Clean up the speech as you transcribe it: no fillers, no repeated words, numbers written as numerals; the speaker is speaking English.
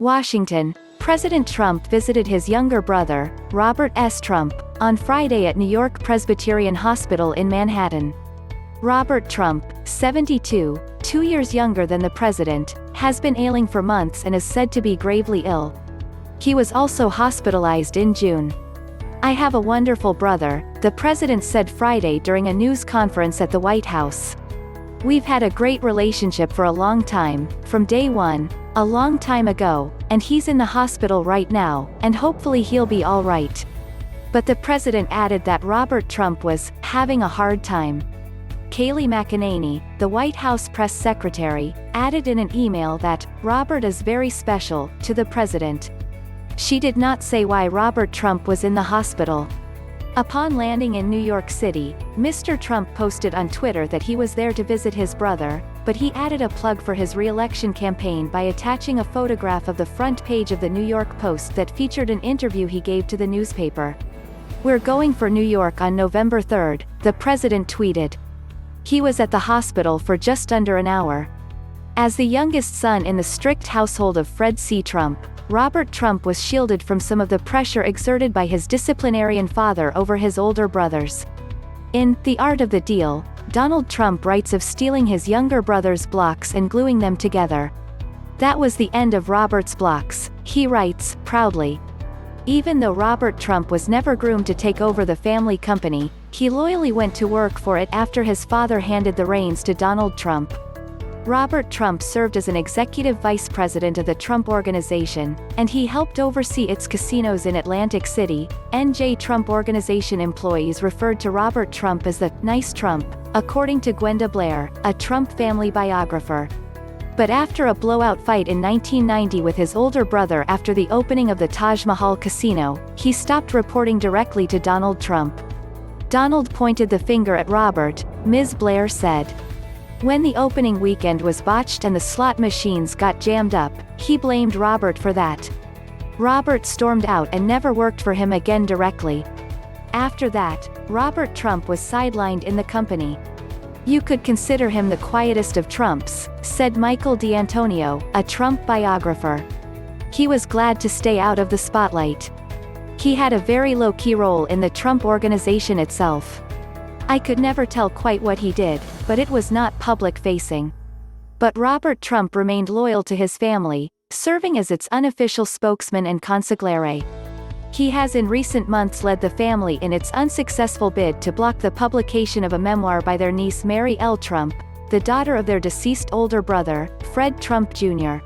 Washington. President Trump visited his younger brother, Robert S. Trump, on Friday at New York Presbyterian Hospital in Manhattan. Robert Trump, 72, 2 years younger than the president, has been ailing for months and is said to be gravely ill. He was also hospitalized in June. "I have a wonderful brother," the president said Friday during a news conference at the White House. "We've had a great relationship for a long time, from day one, a long time ago, and he's in the hospital right now, and hopefully he'll be all right." But the president added that Robert Trump was having a hard time. Kayleigh McEnany, the White House press secretary, added in an email that Robert is very special to the president. She did not say why Robert Trump was in the hospital. Upon landing in New York City, Mr. Trump posted on Twitter that he was there to visit his brother, but he added a plug for his re-election campaign by attaching a photograph of the front page of the New York Post that featured an interview he gave to the newspaper. "We're going for New York on November 3rd, the president tweeted. He was at the hospital for just under an hour. As the youngest son in the strict household of Fred C. Trump, Robert Trump was shielded from some of the pressure exerted by his disciplinarian father over his older brothers. In The Art of the Deal, Donald Trump writes of stealing his younger brother's blocks and gluing them together. "That was the end of Robert's blocks," he writes, proudly. Even though Robert Trump was never groomed to take over the family company, he loyally went to work for it after his father handed the reins to Donald Trump. Robert Trump served as an executive vice president of the Trump Organization, and he helped oversee its casinos in Atlantic City. NJ Trump Organization employees referred to Robert Trump as the "nice Trump," according to Gwenda Blair, a Trump family biographer. But after a blowout fight in 1990 with his older brother after the opening of the Taj Mahal casino, he stopped reporting directly to Donald Trump. Donald pointed the finger at Robert, Ms. Blair said. When the opening weekend was botched and the slot machines got jammed up, he blamed Robert for that. Robert stormed out and never worked for him again directly. After that, Robert Trump was sidelined in the company. "You could consider him the quietest of Trumps," said Michael D'Antonio, a Trump biographer. "He was glad to stay out of the spotlight. He had a very low-key role in the Trump Organization itself. I could never tell quite what he did, but it was not public-facing." But Robert Trump remained loyal to his family, serving as its unofficial spokesman and consigliere. He has in recent months led the family in its unsuccessful bid to block the publication of a memoir by their niece Mary L. Trump, the daughter of their deceased older brother, Fred Trump Jr.